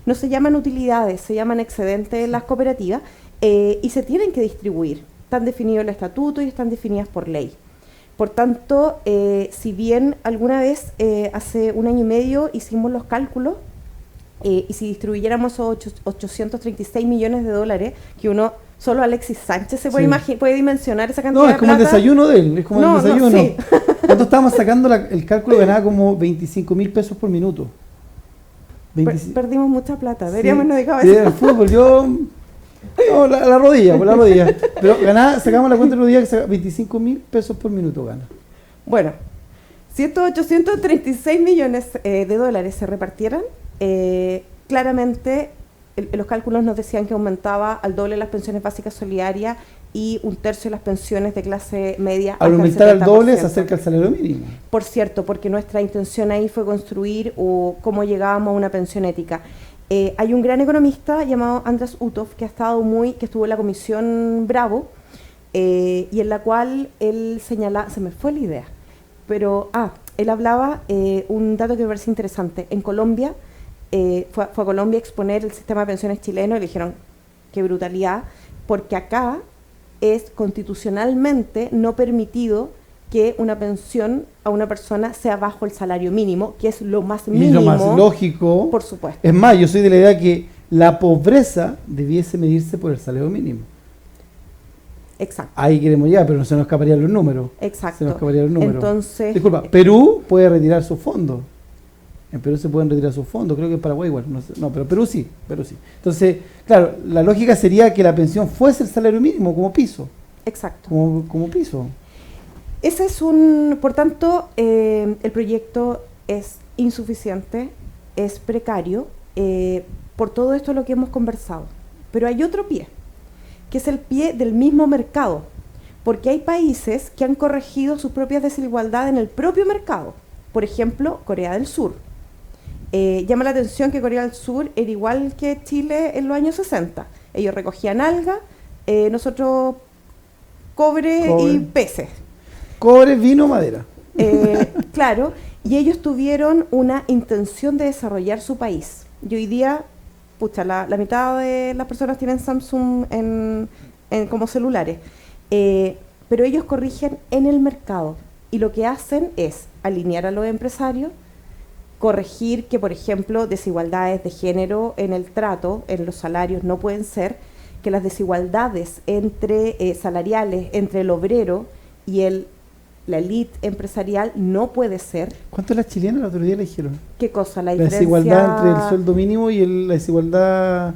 No se llaman utilidades, se llaman excedentes en las cooperativas y se tienen que distribuir. Están definidos el estatuto y están definidas por ley. Por tanto, si bien alguna vez, hace un año y medio, hicimos los cálculos, y si distribuyéramos esos 836 millones de dólares, que uno, solo Alexis Sánchez se puede, puede dimensionar esa cantidad de plata.
No, es como el desayuno de él, es como el desayuno.
No, sí.
Nosotros estábamos sacando el cálculo, ganaba como 25.000 pesos por minuto.
Perdimos mucha plata, deberíamos no dejar
eso. El fútbol, no, la rodilla, por la rodilla. Pero sacamos la cuenta de rodilla que saca 25.000 pesos por minuto gana.
Bueno, si estos 836 millones de dólares se repartieran, claramente los cálculos nos decían que aumentaba al doble las pensiones básicas solidarias y 1/3 de las pensiones de clase media.
Al aumentar al doble se acerca al salario mínimo.
Por cierto, porque nuestra intención ahí fue construir cómo llegábamos a una pensión ética. Hay un gran economista llamado András Utov que estuvo en la comisión Bravo y en la cual él señalaba, se me fue la idea, pero él hablaba un dato que me parece interesante. En Colombia, fue a Colombia a exponer el sistema de pensiones chileno y le dijeron, qué brutalidad, porque acá es constitucionalmente no permitido que una pensión a una persona sea bajo el salario mínimo, que es lo más mínimo.
Y lo más lógico.
Por supuesto.
Es más, yo soy de la idea que la pobreza debiese medirse por el salario mínimo.
Exacto.
Ahí queremos llegar, pero no se nos escaparían los números.
Exacto.
Se nos escaparían los números.
Entonces,
disculpa, Perú puede retirar sus fondos. En Perú se pueden retirar sus fondos, creo que en Paraguay igual. No, pero Perú sí. Entonces, claro, la lógica sería que la pensión fuese el salario mínimo como piso.
Exacto.
Como piso.
Ese es por tanto, el proyecto es insuficiente, es precario, por todo esto lo que hemos conversado. Pero hay otro pie, que es el pie del mismo mercado, porque hay países que han corregido sus propias desigualdades en el propio mercado. Por ejemplo, Corea del Sur. Llama la atención que Corea del Sur era igual que Chile en los años 60. Ellos recogían alga, nosotros cobre y peces.
Cobre, vino, madera.
Claro, y ellos tuvieron una intención de desarrollar su país. Y hoy día, la mitad de las personas tienen Samsung como celulares. Pero ellos corrigen en el mercado. Y lo que hacen es alinear a los empresarios, corregir que, por ejemplo, desigualdades de género en el trato, en los salarios no pueden ser, que las desigualdades salariales entre el obrero y la élite empresarial no puede ser.
¿Cuánto es la chilena? El otro día le dijeron.
¿Qué cosa? La
desigualdad entre el sueldo mínimo y la desigualdad.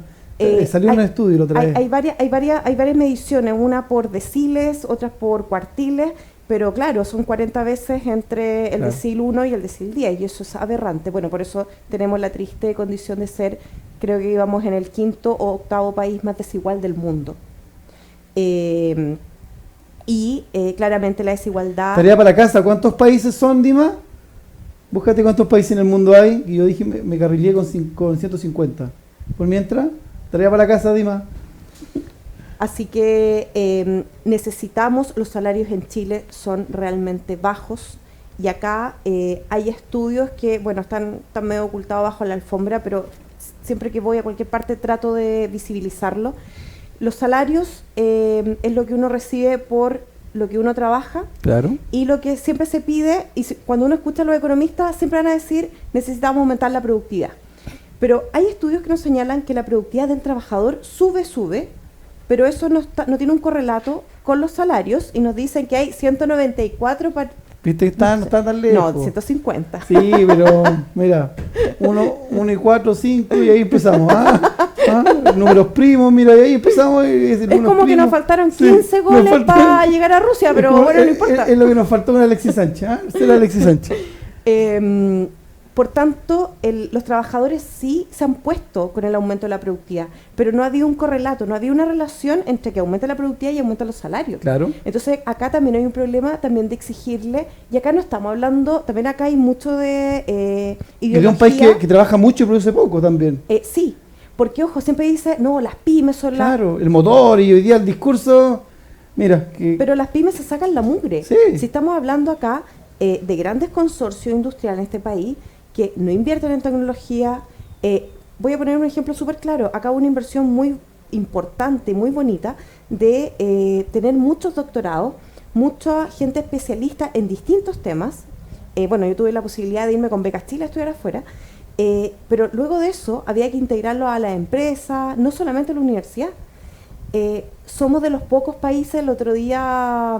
Salió en un estudio la otra vez.
Hay varias mediciones, una por deciles, otras por cuartiles, pero claro, son 40 veces entre el decil 1 y el decil 10, y eso es aberrante. Bueno, por eso tenemos la triste condición de ser, creo que íbamos en el 5º o 8º país más desigual del mundo. Claramente la desigualdad...
Tarea para la casa, ¿cuántos países son, Dima? Búscate cuántos países en el mundo hay, y yo dije, me carrilé con 150. Por mientras, tarea para la casa, Dima.
Así que necesitamos, los salarios en Chile son realmente bajos, y acá hay estudios que, bueno, están medio ocultados bajo la alfombra, pero siempre que voy a cualquier parte trato de visibilizarlo. Los salarios es lo que uno recibe por lo que uno trabaja.
Claro.
Y lo que siempre se pide, y cuando uno escucha a los economistas, siempre van a decir, necesitamos aumentar la productividad. Pero hay estudios que nos señalan que la productividad del trabajador sube, pero eso no tiene un correlato con los salarios, y nos dicen que hay 194...
¿Viste que no está tan lejos?
No, 150.
Sí, pero mira, 1 y 4, 5 y ahí empezamos. Números primos, mira, y ahí empezamos.
Es como que nos faltaron 15 goles para llegar a Rusia, pero bueno, no importa.
Es lo que nos faltó con Alexis Sánchez. Será Alexis Sánchez.
Por tanto, los trabajadores sí se han puesto con el aumento de la productividad, pero no ha habido un correlato, no ha habido una relación entre que aumenta la productividad y aumenta los salarios.
Claro.
Entonces, acá también hay un problema también de exigirle, y acá no estamos hablando, también acá hay mucho de ideología.
Y de un país que trabaja mucho y produce poco también.
Sí, Porque, ojo, siempre dice, no, las pymes son las...
Claro, el motor y hoy día el discurso, mira, que
Pero las pymes se sacan la mugre.
Sí.
Si estamos hablando acá de grandes consorcios industriales en este país que no invierten en tecnología, voy a poner un ejemplo súper claro. Acá hubo una inversión muy importante, muy bonita, de tener muchos doctorados, mucha gente especialista en distintos temas. Bueno, yo tuve la posibilidad de irme con becas Chile a estudiar afuera, pero luego de eso había que integrarlo a la empresa, no solamente a la universidad. Somos de los pocos países, el otro día,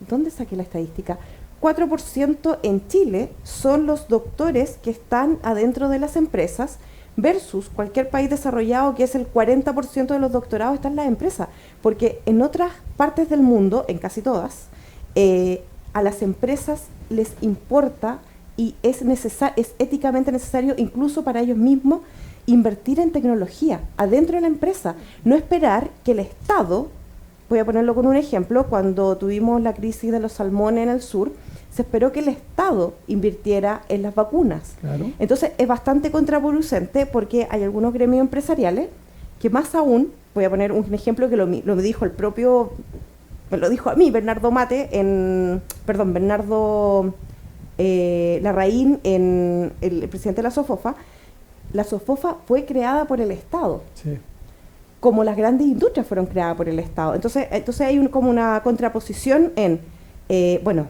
¿dónde saqué la estadística? 4% en Chile son los doctores que están adentro de las empresas versus cualquier país desarrollado que es el 40% de los doctorados están en las empresas. Porque en otras partes del mundo, en casi todas, a las empresas les importa y es éticamente necesario incluso para ellos mismos invertir en tecnología adentro de la empresa, no esperar que el Estado, voy a ponerlo con un ejemplo, cuando tuvimos la crisis de los salmones en el sur, se esperó que el Estado invirtiera en las vacunas.
claro.
Entonces es bastante contraproducente porque hay algunos gremios empresariales que más aún, voy a poner un ejemplo que lo dijo el propio, me lo dijo a mí Bernardo Larraín, el presidente de la SOFOFA. La SOFOFA fue creada por el Estado,
Sí.
como las grandes industrias fueron creadas por el Estado. Entonces hay como una contraposición en, bueno,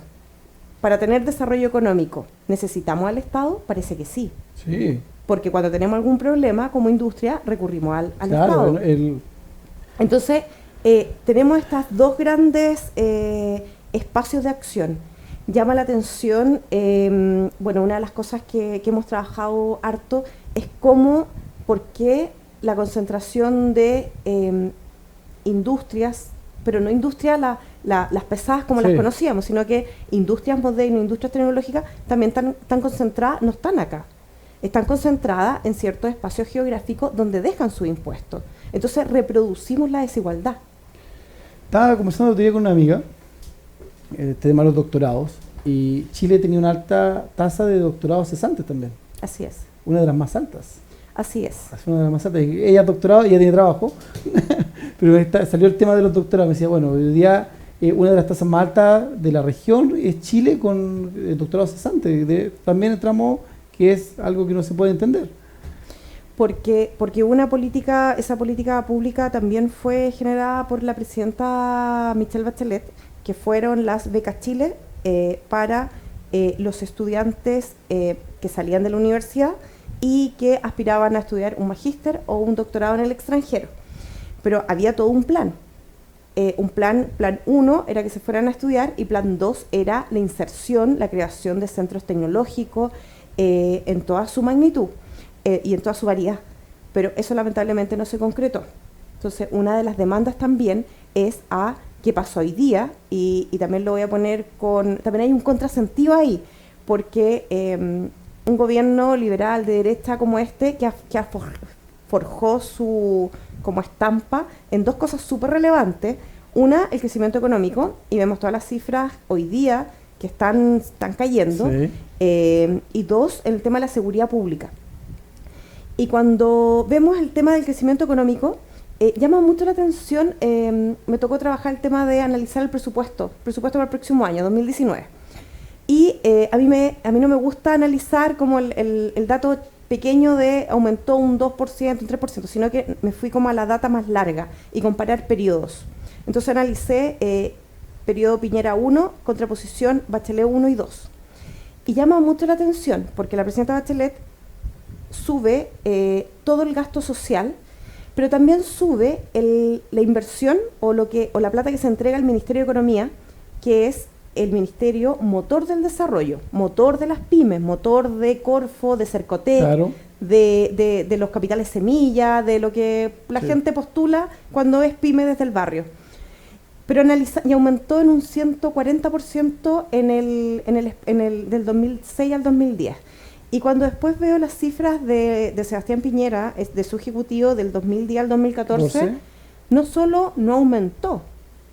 para tener desarrollo económico, ¿necesitamos al Estado? Parece que sí.
Sí.
Porque cuando tenemos algún problema como industria, recurrimos al
Claro,
Estado. Entonces, tenemos estas dos grandes espacios de acción. Llama la atención, bueno, una de las cosas que hemos trabajado harto es por qué la concentración de industrias, pero no industrias las pesadas como
Sí.
las conocíamos, sino que industrias modernas, industrias tecnológicas también están concentradas, no están acá. Están concentradas en ciertos espacios geográficos donde dejan su impuesto. Entonces reproducimos la desigualdad.
Estaba conversando el otro día con una amiga, el tema de los doctorados, y Chile tenía una alta tasa de doctorados cesantes también,
Así es,
una de las más altas.
así es.
Es una de las más altas. Ella es doctorado, ella tiene trabajo, pero salió el tema de los doctorados. Me decía, bueno, hoy día una de las tasas más altas de la región es Chile con doctorados cesantes. También entramos, que es algo que no se puede entender.
Porque esa política pública también fue generada por la presidenta Michelle Bachelet, que fueron las becas Chile para los estudiantes que salían de la universidad y que aspiraban a estudiar un magíster o un doctorado en el extranjero. Pero había todo un plan. Plan 1 era que se fueran a estudiar y plan 2 era la inserción, la creación de centros tecnológicos en toda su magnitud y en toda su variedad. Pero eso lamentablemente no se concretó. Entonces, una de las demandas también es a qué pasó hoy día, y también lo voy a poner también hay un contrasentido ahí, porque un gobierno liberal de derecha como este, que forjó su como estampa en dos cosas súper relevantes. Una, el crecimiento económico, y vemos todas las cifras hoy día que están cayendo,
Sí.
Y dos, el tema de la seguridad pública. Y cuando vemos el tema del crecimiento económico, llama mucho la atención, me tocó trabajar el tema de analizar el presupuesto para el próximo año, 2019. Y a mí no me gusta analizar como el dato pequeño de aumentó un 2%, un 3%, sino que me fui como a la data más larga y comparar periodos. Entonces analicé periodo Piñera 1, contraposición Bachelet 1 y 2. Y llama mucho la atención porque la presidenta Bachelet sube todo el gasto social, pero también sube la inversión o la plata que se entrega al Ministerio de Economía, que es el ministerio motor del desarrollo, motor de las pymes, motor de Corfo, de Cercotec,
Claro.
de los capitales semilla, de lo que la
Sí.
gente postula cuando es pyme desde el barrio. Pero y aumentó en un 140% del 2006 al 2010. Y cuando después veo las cifras de Sebastián Piñera, de su ejecutivo del 2010 al 2014,
14.
no solo no aumentó,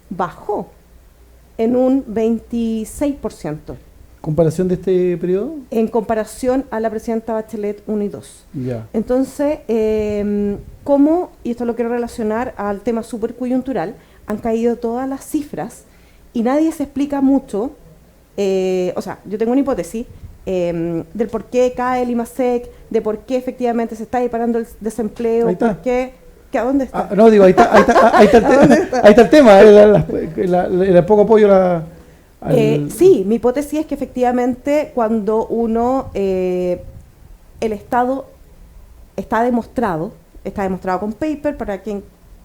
bajó en un 26%.
¿Comparación de este periodo?
En comparación a la presidenta Bachelet 1 y 2.
Ya.
Entonces, ¿cómo, y esto lo quiero relacionar al tema súper coyuntural, han caído todas las cifras y nadie se explica mucho, o sea, yo tengo una hipótesis del por qué cae el IMASEC, de por qué efectivamente se está disparando el desempleo,
Ahí está.
por qué... ¿A dónde está?
No, digo, ahí está el tema, el poco apoyo
Sí, mi hipótesis es que efectivamente cuando el Estado está demostrado con paper,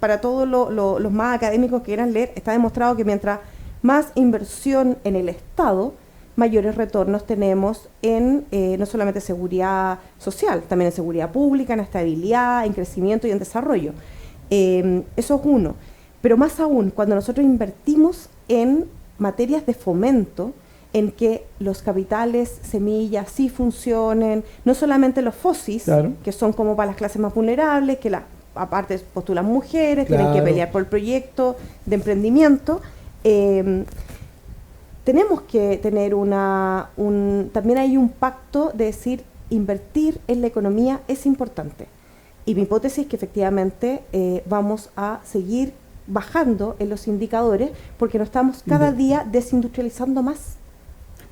para todos los más académicos que quieran leer, está demostrado que mientras más inversión en el Estado, mayores retornos tenemos en no solamente seguridad social, también en seguridad pública, en estabilidad, en crecimiento y en desarrollo. Eso es uno. Pero más aún, cuando nosotros invertimos en materias de fomento, en que los capitales semillas sí funcionen, no solamente los FOSIS,
claro,
que son como para las clases más vulnerables, que aparte postulan mujeres, claro, tienen que pelear por el proyecto de emprendimiento. Tenemos que tener también hay un pacto de decir, invertir en la economía es importante. Y mi hipótesis es que efectivamente vamos a seguir bajando en los indicadores porque nos estamos cada día desindustrializando más.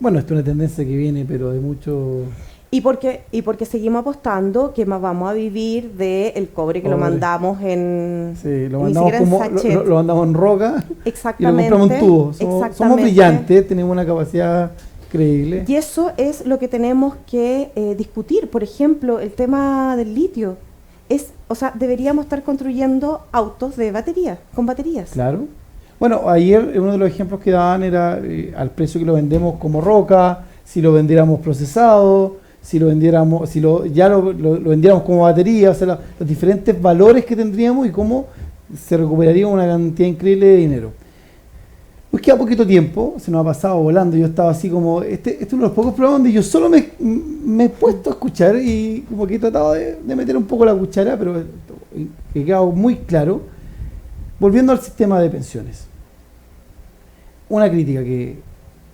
Bueno, esto es una tendencia que viene, pero de mucho...
Y porque seguimos apostando que más vamos a vivir del cobre que lo mandamos en...
Sí, lo mandamos en roca.
Exactamente.
Y lo compramos en tubos. Somos brillantes, tenemos una capacidad increíble.
Y eso es lo que tenemos que discutir. Por ejemplo, el tema del litio. Deberíamos estar construyendo autos de batería, con baterías.
Claro. Bueno, ayer uno de los ejemplos que daban era al precio que lo vendemos como roca, si lo vendiéramos procesado, si lo vendiéramos, lo vendiéramos como batería, o sea, los diferentes valores que tendríamos y cómo se recuperaría una cantidad increíble de dinero. Pues queda poquito tiempo, se nos ha pasado volando. Yo estaba así como, este es uno de los pocos programas donde yo solo me he puesto a escuchar y como que he tratado de meter un poco la cuchara, pero he quedado muy claro. Volviendo al sistema de pensiones. Una crítica que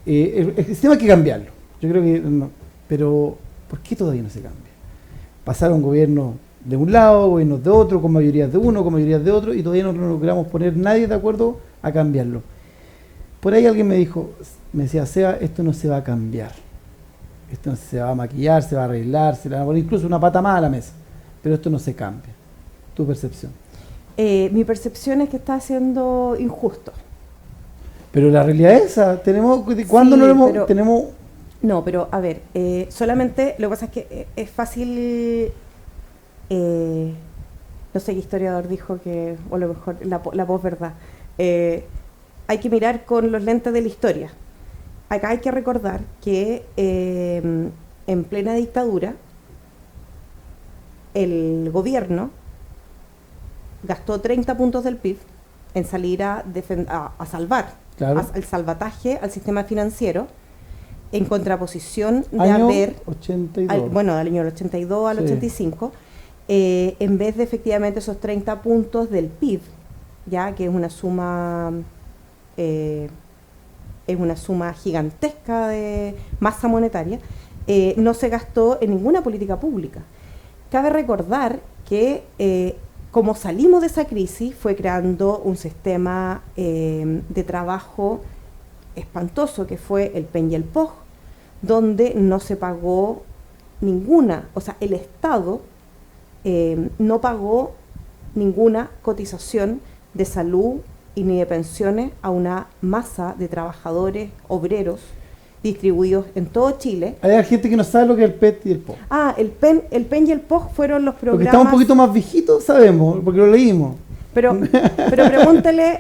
el sistema hay que cambiarlo. Yo creo que no, pero ¿por qué todavía no se cambia? Pasaron gobiernos de un lado, gobiernos de otro, con mayorías de uno, con mayorías de otro, y todavía no logramos poner nadie de acuerdo a cambiarlo. Por ahí alguien me decía, Seba, esto no se va a cambiar. Esto no se va a maquillar, se va a arreglar, se le va a poner incluso una pata más a la mesa. Pero esto no se cambia. ¿Tu percepción?
Mi percepción es que está siendo injusto.
Pero la realidad es esa. ¿Cuándo no lo hemos...? Tenemos...
No, pero a ver, solamente lo que pasa es que es fácil... no sé qué historiador dijo que, o a lo mejor la posverdad. Hay que mirar con los lentes de la historia. Acá hay que recordar que en plena dictadura el gobierno gastó 30 puntos del PIB en salir a salvar,
claro,
el salvataje al sistema financiero, en contraposición de
año
haber...
82.
Del año 82 al 85, en vez de efectivamente esos 30 puntos del PIB, ya que es una suma gigantesca de masa monetaria, no se gastó en ninguna política pública. Cabe recordar que como salimos de esa crisis fue creando un sistema de trabajo espantoso que fue el PEN y el POG, donde no se pagó ninguna, o sea, el Estado no pagó ninguna cotización de salud y ni de pensiones a una masa de trabajadores, obreros, distribuidos en todo Chile.
Hay gente que no sabe lo que es el PET y el POG.
El PEN y el POG fueron los programas...
Porque estamos un poquito más viejitos, sabemos, porque lo leímos.
Pero pregúntale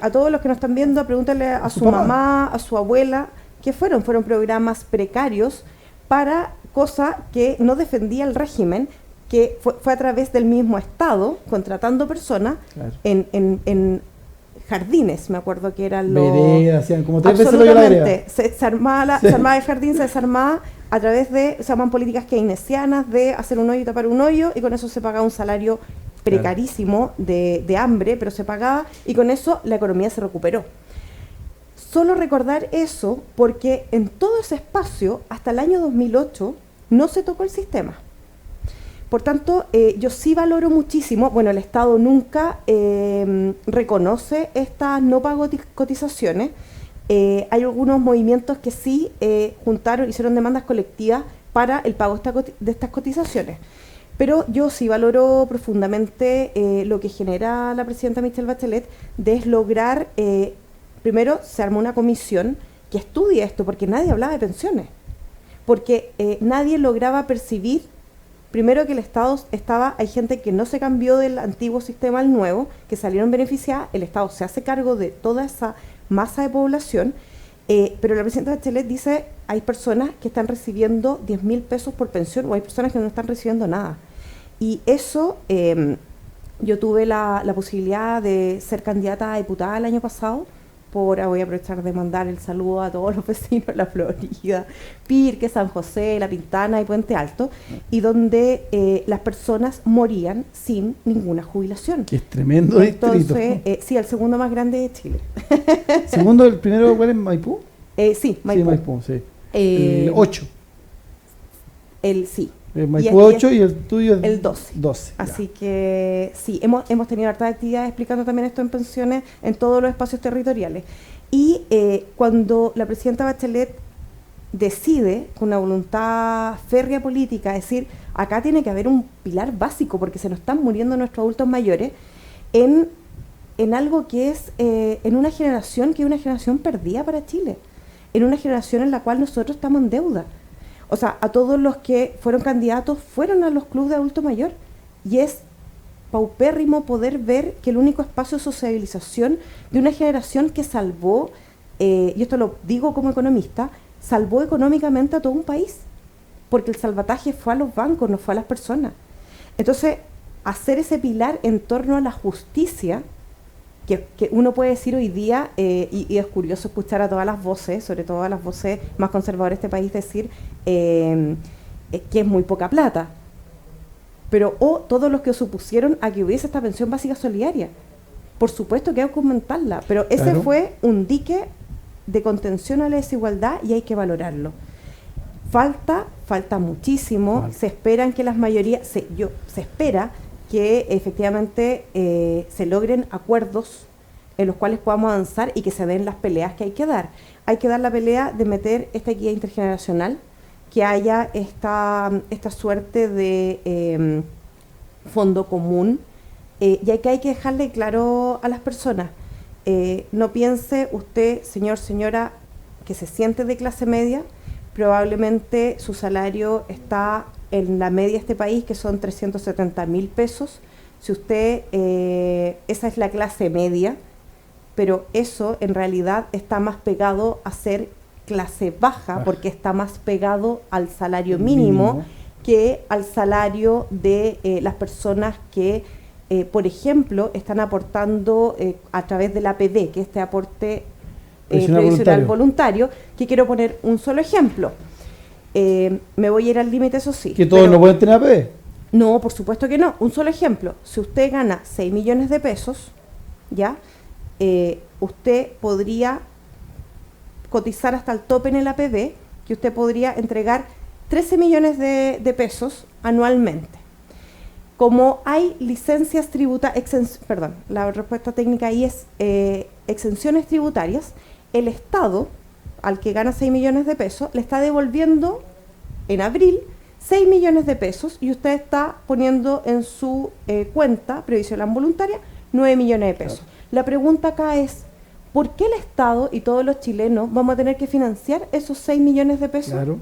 a todos los que nos están viendo, pregúntale a su mamá, a su abuela, ¿qué fueron? Fueron programas precarios para cosas que no defendía el régimen, que fue a través del mismo Estado, contratando personas, claro, en jardines, me acuerdo que eran los...
Veredas, hacían como 3 veces lo que la vereda.
Se armaba el jardín, se desarmaba a través se llaman políticas keynesianas de hacer un hoyo y tapar un hoyo, y con eso se pagaba un salario precarísimo de hambre, pero se pagaba, y con eso la economía se recuperó. Solo recordar eso porque en todo ese espacio, hasta el año 2008, no se tocó el sistema. Por tanto, yo sí valoro muchísimo, bueno, el Estado nunca reconoce estas no pago cotizaciones. Hay algunos movimientos que sí hicieron demandas colectivas para el pago de estas cotizaciones. Pero yo sí valoro profundamente lo que genera la presidenta Michelle Bachelet, de es lograr, primero se armó una comisión que estudie esto, porque nadie hablaba de pensiones, porque nadie lograba percibir, primero que el Estado hay gente que no se cambió del antiguo sistema al nuevo, que salieron beneficiadas, el Estado se hace cargo de toda esa masa de población, pero la presidenta Bachelet dice, hay personas que están recibiendo 10.000 pesos por pensión, o hay personas que no están recibiendo nada. Y eso, yo tuve la posibilidad de ser candidata a diputada el año pasado, voy a aprovechar de mandar el saludo a todos los vecinos de La Florida, Pirque, San José, La Pintana y Puente Alto, y donde las personas morían sin ninguna jubilación.
Que es tremendo distrito.
Entonces, sí, el segundo más grande de Chile.
¿Segundo, el primero cuál es? ¿Maipú?
Sí, Maipú.
Sí, Maipú, sí. El 8.
Sí.
Maipú 8 y el tuyo es
el 12. Así que sí, hemos tenido hartas actividades explicando también esto en pensiones en todos los espacios territoriales. Y cuando la presidenta Bachelet decide, con una voluntad férrea política, decir, acá tiene que haber un pilar básico porque se nos están muriendo nuestros adultos mayores, en algo que es, en una generación que es una generación perdida para Chile, en una generación en la cual nosotros estamos en deuda. O sea, a todos los que fueron candidatos fueron a los clubes de adulto mayor, y es paupérrimo poder ver que el único espacio de sociabilización de una generación que salvó, y esto lo digo como economista, salvó económicamente a todo un país, porque el salvataje fue a los bancos, no fue a las personas. Entonces, hacer ese pilar en torno a la justicia, que uno puede decir hoy día, y es curioso escuchar a todas las voces, sobre todo a las voces más conservadoras de este país, decir que es muy poca plata. Pero todos los que se opusieron a que hubiese esta pensión básica solidaria, por supuesto que hay que aumentarla, pero ese
claro,
fue un dique de contención a la desigualdad y hay que valorarlo. Falta muchísimo, se esperan que las mayorías, se espera que efectivamente se logren acuerdos en los cuales podamos avanzar y que se den las peleas que hay que dar. Hay que dar la pelea de meter esta equidad intergeneracional, que haya esta suerte de fondo común, y hay que dejarle claro a las personas, no piense usted, señor, señora, que se siente de clase media, probablemente su salario está en la media de este país, que son 370.000 pesos. Si usted, esa es la clase media, pero eso en realidad está más pegado a ser clase baja, porque está más pegado al salario mínimo que al salario de las personas que, por ejemplo, están aportando a través del APD, que es este aporte previsional voluntario, que quiero poner un solo ejemplo. Me voy a ir al límite, eso sí.
¿Que todos no pueden tener APB?
No, por supuesto que no. Un solo ejemplo. Si usted gana 6 millones de pesos, ¿ya? Usted podría cotizar hasta el tope en el APB, que usted podría entregar 13 millones de pesos anualmente. Como hay licencias tributarias, la respuesta técnica ahí es exenciones tributarias, el Estado, al que gana 6 millones de pesos, le está devolviendo en abril 6 millones de pesos y usted está poniendo en su cuenta previsional voluntaria 9 millones de pesos. Claro. La pregunta acá es, ¿por qué el Estado y todos los chilenos vamos a tener que financiar esos 6 millones de pesos?
Claro.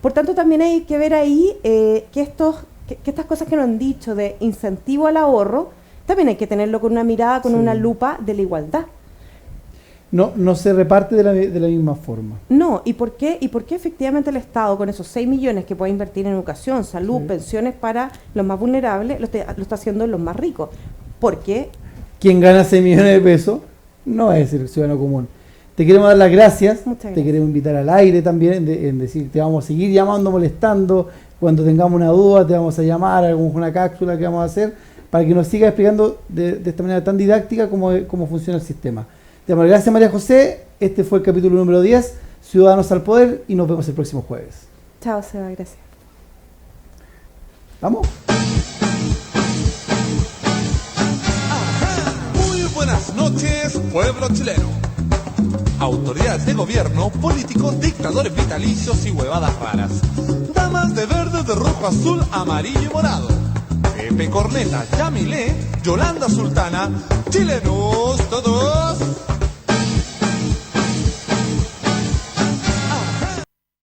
Por tanto, también hay que ver ahí que estas cosas que nos han dicho de incentivo al ahorro, también hay que tenerlo con una mirada, con una lupa de la igualdad.
No se reparte de la misma forma.
No, ¿y por qué efectivamente el Estado, con esos 6 millones que puede invertir en educación, salud, pensiones para los más vulnerables, lo está haciendo en los más ricos? Porque
quien gana 6 millones de pesos no es el ciudadano común. Te queremos dar las gracias. Te queremos invitar al aire también, en decir, te vamos a seguir llamando, molestando. Cuando tengamos una duda, te vamos a llamar a alguna cápsula que vamos a hacer para que nos sigas explicando de esta manera tan didáctica cómo funciona el sistema. Te damos las gracias, María José. Este fue el capítulo número 10, Ciudadanos al Poder, y nos vemos el próximo jueves.
Chao, Seba, gracias.
¿Vamos?
Muy buenas noches, pueblo chileno. Autoridades de gobierno, políticos, dictadores vitalicios y huevadas raras. Damas de verde, de rojo, azul, amarillo y morado. Pepe Corneta, Yamilé, Yolanda Sultana, chilenos todos.